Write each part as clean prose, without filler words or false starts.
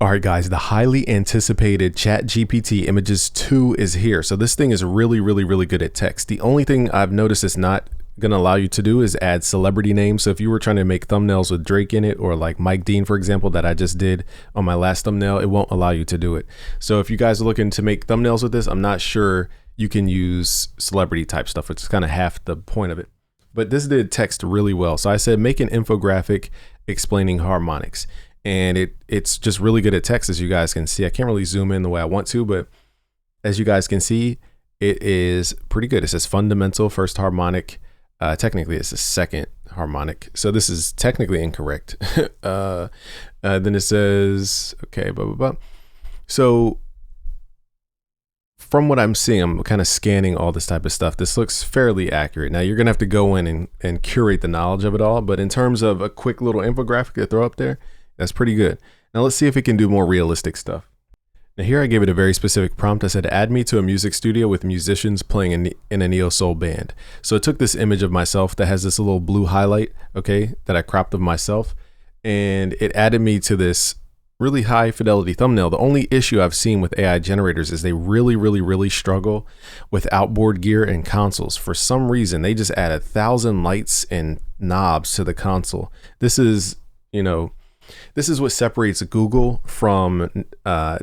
All right, guys, the highly anticipated ChatGPT Images-2 is here. So this thing is really, really, really good at text. The only thing I've noticed it's not going to allow you to do is add celebrity names. So if you were trying to make thumbnails with Drake in it, or like Mike Dean, for example, that I just did on my last thumbnail, it won't allow you to do it. So if you guys are looking to make thumbnails with this, I'm not sure you can use celebrity type stuff, which is kind of half the point of it. But this did text really well. So I said, make an infographic explaining harmonics. And it's just really good at text, as you guys can see. I can't really zoom in the way I want to, but as you guys can see, it is pretty good. It says fundamental first harmonic. Technically, it's the second harmonic. So this is technically incorrect. Then it says, okay, blah, blah, blah. So from what I'm seeing, I'm kind of scanning all this type of stuff. This looks fairly accurate. Now, you're going to have to go in and curate the knowledge of it all. But in terms of a quick little infographic to throw up there, that's pretty good. Now let's see if it can do more realistic stuff. Now here I gave it a very specific prompt. I said, add me to a music studio with musicians playing in a neo-soul band. So it took this image of myself that has this little blue highlight, okay, that I cropped of myself, and it added me to this really high fidelity thumbnail. The only issue I've seen with AI generators is they really, really, really struggle with outboard gear and consoles. For some reason, they just add 1,000 lights and knobs to the console. This is, this is what separates Google from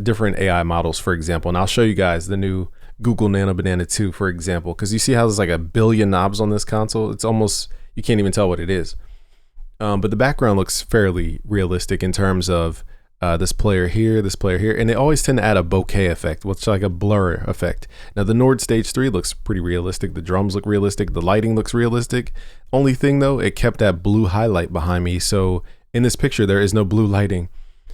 different AI models, for example. And I'll show you guys the new Google Nano Banana 2, for example, because you see how there's like 1 billion knobs on this console. It's almost, you can't even tell what it is. But the background looks fairly realistic in terms of this player here, and they always tend to add a bokeh effect, which is like a blur effect. Now the Nord Stage 3 looks pretty realistic. The drums look realistic. The lighting looks realistic. Only thing though, it kept that blue highlight behind me. So in this picture, there is no blue lighting.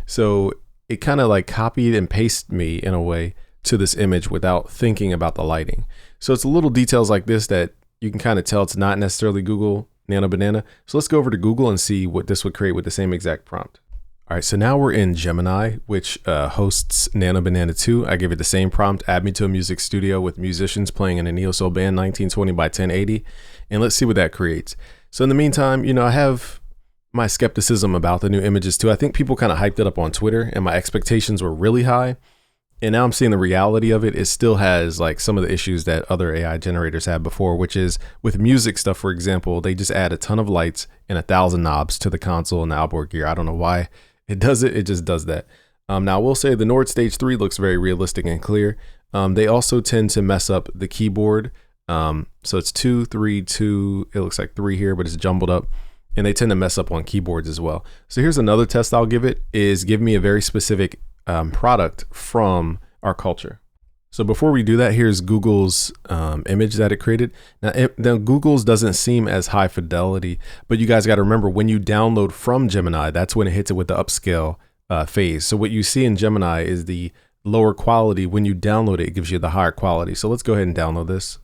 So it kind of like copied and pasted me in a way to this image without thinking about the lighting. So it's little details like this that you can kind of tell it's not necessarily Google Nano Banana. So let's go over to Google and see what this would create with the same exact prompt. All right, so now we're in Gemini, which hosts Nano Banana 2. I gave it the same prompt, add me to a music studio with musicians playing in a neo-soul band, 1920 by 1080. And let's see what that creates. So in the meantime, I have my skepticism about the new Images-2. I think people kind of hyped it up on Twitter and my expectations were really high. And now I'm seeing the reality of it. It still has like some of the issues that other AI generators had before, which is with music stuff, for example, they just add a ton of lights and 1,000 knobs to the console and the outboard gear. I don't know why it does it. It just does that. Now I will say the Nord Stage 3 looks very realistic and clear. They also tend to mess up the keyboard. So it's 2, 3, 2. It looks like 3 here, but it's jumbled up. And they tend to mess up on keyboards as well. So here's another test I'll give it, is give me a very specific product from our culture. So before we do that, here's Google's image that it created. Now Google's doesn't seem as high fidelity, but you guys got to remember when you download from Gemini, that's when it hits it with the upscale phase. So what you see in Gemini is the lower quality. When you download it, it gives you the higher quality. So let's go ahead and download this.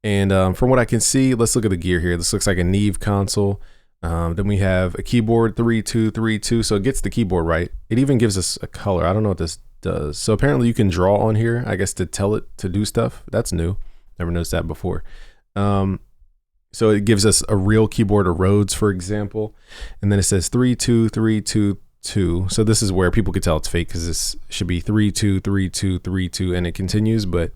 And from what I can see, let's look at the gear here. This looks like a Neve console. Then we have a keyboard, 3232. So it gets the keyboard right. It even gives us a color. I don't know what this does. So apparently you can draw on here, I guess, to tell it to do stuff. That's new. Never noticed that before. So it gives us a real keyboard, a Rhodes, for example. And then it says 32322. So this is where people could tell it's fake, because this should be 323232, and it continues. But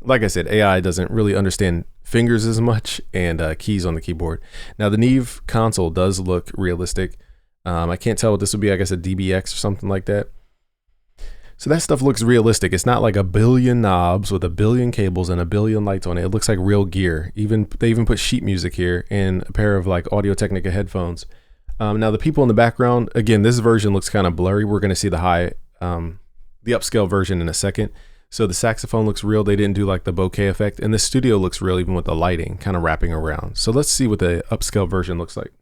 like I said, AI doesn't really understand fingers as much and keys on the keyboard. Now the Neve console does look realistic. I can't tell what this would be. I guess a DBX or something like that. So that stuff looks realistic. It's not like 1 billion knobs with 1 billion cables and 1 billion lights on it. It looks like real gear. They even put sheet music here and a pair of like Audio-Technica headphones. Now the people in the background, again, this version looks kind of blurry. We're going to see the upscale version in a second. So the saxophone looks real. They didn't do like the bokeh effect, and the studio looks real even with the lighting kind of wrapping around. So let's see what the upscale version looks like.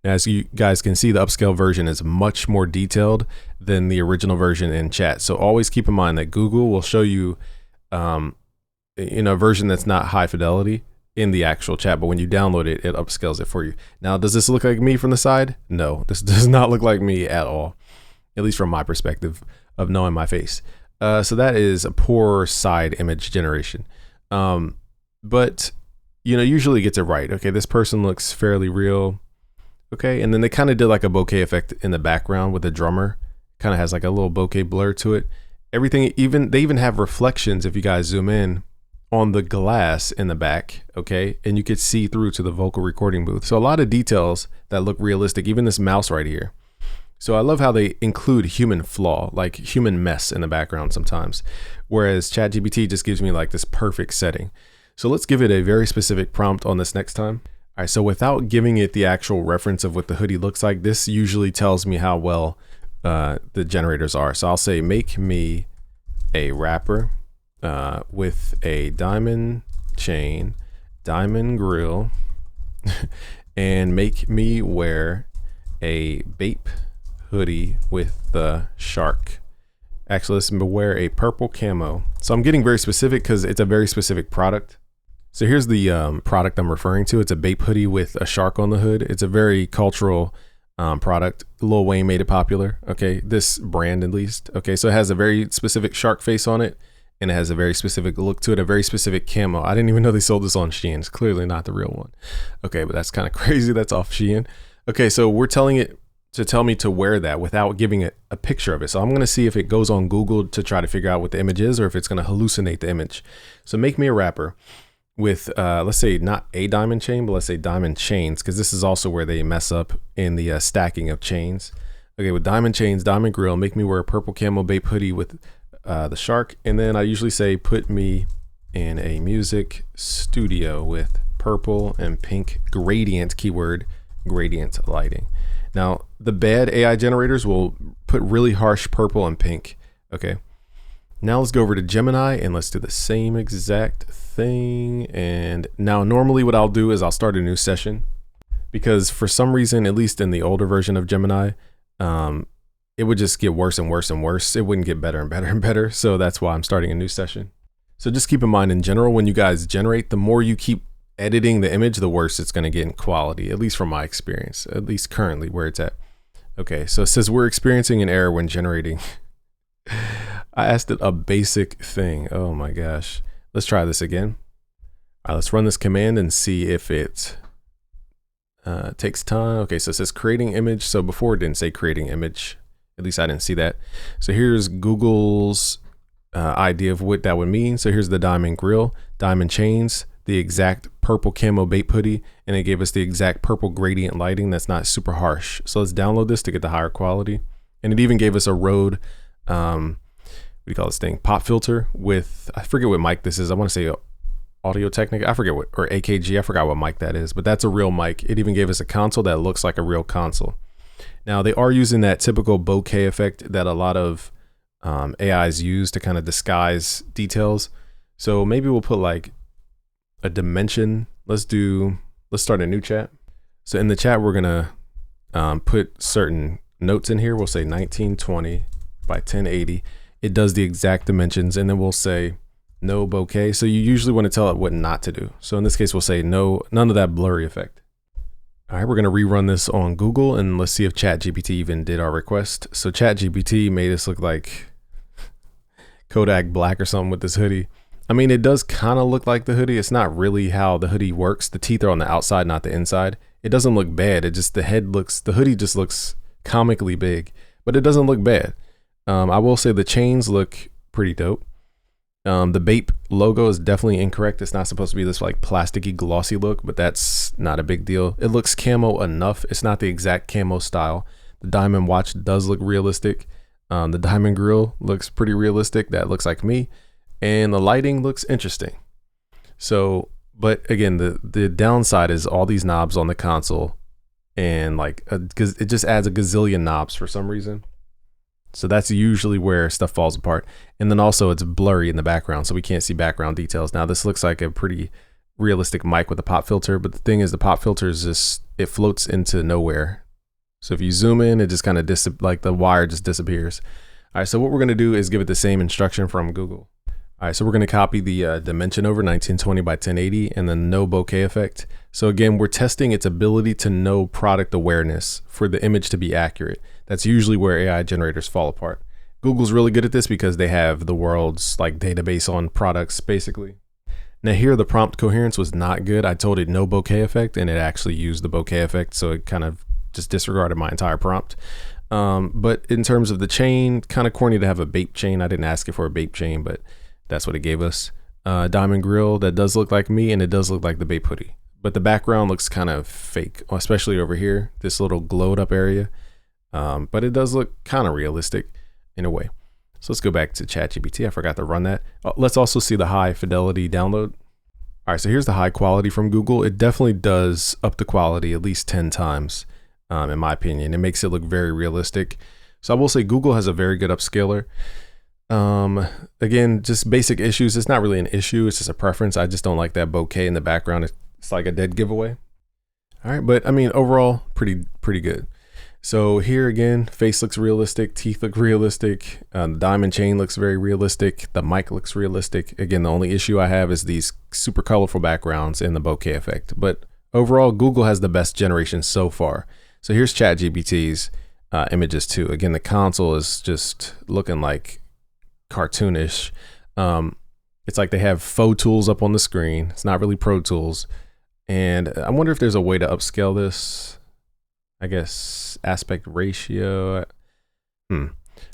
As you guys can see, the upscale version is much more detailed than the original version in chat. So always keep in mind that Google will show you, a version that's not high fidelity in the actual chat, but when you download it, it upscales it for you. Now, does this look like me from the side? No, this does not look like me at all, at least from my perspective of knowing my face. So that is a poor side image generation. But, usually gets it right. Okay, this person looks fairly real. Okay, and then they kind of did like a bokeh effect in the background with the drummer. Kind of has like a little bokeh blur to it. Everything, they even have reflections if you guys zoom in on the glass in the back, okay? And you could see through to the vocal recording booth. So a lot of details that look realistic, even this mouse right here. So I love how they include human flaw, like human mess in the background sometimes, whereas ChatGPT just gives me like this perfect setting. So let's give it a very specific prompt on this next time. All right, so without giving it the actual reference of what the hoodie looks like, this usually tells me how well the generators are. So I'll say, make me a rapper with a diamond chain, diamond grill, and make me wear a Bape hoodie with the shark. Actually, let's wear a purple camo. So I'm getting very specific because it's a very specific product. So here's the product I'm referring to. It's a Bape hoodie with a shark on the hood. It's a very cultural product. Lil Wayne made it popular. Okay, this brand at least. Okay, so it has a very specific shark face on it, and it has a very specific look to it, a very specific camo. I didn't even know they sold this on Shein. It's clearly not the real one. Okay, but that's kind of crazy. That's off Shein. Okay, so we're telling it to tell me to wear that without giving it a picture of it. So I'm going to see if it goes on Google to try to figure out what the image is, or if it's going to hallucinate the image. So make me a rapper with, let's say not a diamond chain, but let's say diamond chains, because this is also where they mess up in the stacking of chains. Okay, with diamond chains, diamond grill, make me wear a purple camo Bape hoodie with the shark. And then I usually say, put me in a music studio with purple and pink gradient, keyword gradient lighting. Now, the bad AI generators will put really harsh purple and pink. Okay. Now let's go over to Gemini and let's do the same exact thing. And now normally what I'll do is I'll start a new session, because for some reason, at least in the older version of Gemini, it would just get worse and worse and worse. It wouldn't get better and better and better. So that's why I'm starting a new session. So just keep in mind, in general, when you guys generate, the more you keep editing the image, the worse it's going to get in quality, at least from my experience, at least currently where it's at. Okay, so it says we're experiencing an error when generating. I asked it a basic thing. Oh my gosh. Let's try this again. All right, let's run this command and see if it takes time. Okay, so it says creating image. So before it didn't say creating image. At least I didn't see that. So here's Google's idea of what that would mean. So here's the diamond grill, diamond chains, the exact purple camo Bape hoodie, and it gave us the exact purple gradient lighting that's not super harsh. So let's download this to get the higher quality. And it even gave us a Rode, what do you call this thing? Pop filter with, I forget what mic this is. I want to say Audio Technica. I forget what, or AKG. I forgot what mic that is, but that's a real mic. It even gave us a console that looks like a real console. Now they are using that typical bokeh effect that a lot of AIs use to kind of disguise details. So maybe we'll put like a dimension. Let's start a new chat. So in the chat, we're gonna put certain notes in here. We'll say 1920 by 1080. It does the exact dimensions, and then we'll say no bokeh. So you usually want to tell it what not to do. So in this case, we'll say no, none of that blurry effect. All right, we're gonna rerun this on Google and let's see if ChatGPT even did our request. So ChatGPT made us look like Kodak Black or something with this hoodie. I mean, it does kind of look like the hoodie. It's not really how the hoodie works. The teeth are on the outside, not the inside. It doesn't look bad. It just, the hoodie just looks comically big, but it doesn't look bad. I will say the chains look pretty dope. The Bape logo is definitely incorrect. It's not supposed to be this like plasticky glossy look, but that's not a big deal. It looks camo enough. It's not the exact camo style. The diamond watch does look realistic. The diamond grill looks pretty realistic. That looks like me. And the lighting looks interesting. So, but again, the downside is all these knobs on the console, and like, because it just adds a gazillion knobs for some reason. So that's usually where stuff falls apart. And then also it's blurry in the background, so we can't see background details. Now this looks like a pretty realistic mic with a pop filter, but the thing is the pop filter is just, it floats into nowhere. So if you zoom in, it just kind of like the wire just disappears. All right, so what we're gonna do is give it the same instruction from Google. All right, so we're gonna copy the dimension over 1920 by 1080 and then no bokeh effect. So again, we're testing its ability to know product awareness for the image to be accurate. That's usually where AI generators fall apart. Google's really good at this because they have the world's like database on products basically. Now here, the prompt coherence was not good. I told it no bokeh effect and it actually used the bokeh effect. So it kind of just disregarded my entire prompt. But in terms of the chain, kind of corny to have a bape chain. I didn't ask it for a bape chain, but that's what it gave us. Diamond grill, that does look like me, and it does look like the bape hoodie. But the background looks kind of fake, especially over here, this little glowed up area. But it does look kind of realistic in a way. So let's go back to ChatGPT. I forgot to run that. Let's also see the high fidelity download. All right, so here's the high quality from Google. It definitely does up the quality at least 10 times, in my opinion. It makes it look very realistic. So I will say Google has a very good upscaler. Again, just basic issues. It's not really an issue. It's just a preference. I just don't like that bokeh in the background. It's like a dead giveaway. All right, but I mean, overall, pretty good. So here again, face looks realistic, teeth look realistic, the diamond chain looks very realistic, the mic looks realistic. Again, the only issue I have is these super colorful backgrounds and the bokeh effect. But overall, Google has the best generation so far. So here's ChatGPT's Images-2. Again, the console is just looking like cartoonish. It's like they have faux tools up on the screen. It's not really Pro Tools. And I wonder if there's a way to upscale this. I guess aspect ratio.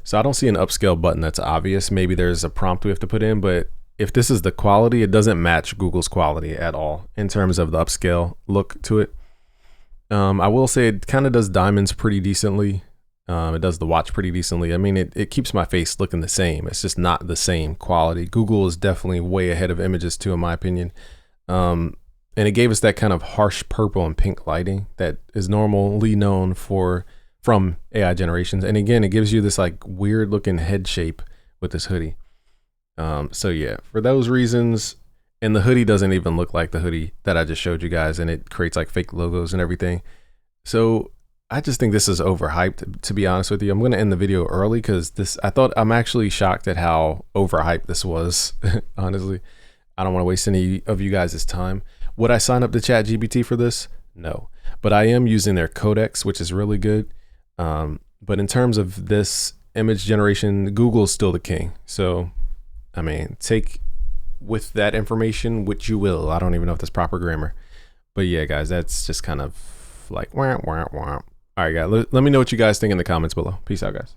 So I don't see an upscale button that's obvious. Maybe there's a prompt we have to put in, but if this is the quality, it doesn't match Google's quality at all in terms of the upscale look to it. I will say it kind of does diamonds pretty decently. It does the watch pretty decently. I mean, it keeps my face looking the same. It's just not the same quality. Google is definitely way ahead of Images-2 in my opinion. And it gave us that kind of harsh purple and pink lighting that is normally known from AI generations. And again, it gives you this like weird looking head shape with this hoodie. So yeah, for those reasons, and the hoodie doesn't even look like the hoodie that I just showed you guys, and it creates like fake logos and everything. So I just think this is overhyped, to be honest with you. I'm going to end the video early because I'm actually shocked at how overhyped this was, honestly. I don't want to waste any of you guys' time. Would I sign up to ChatGPT for this? No, but I am using their codex, which is really good. But in terms of this image generation, Google is still the king. So, I mean, take with that information which you will. I don't even know if that's proper grammar. But yeah, guys, that's just kind of like wah, wah, wah. All right, guys, let me know what you guys think in the comments below. Peace out, guys.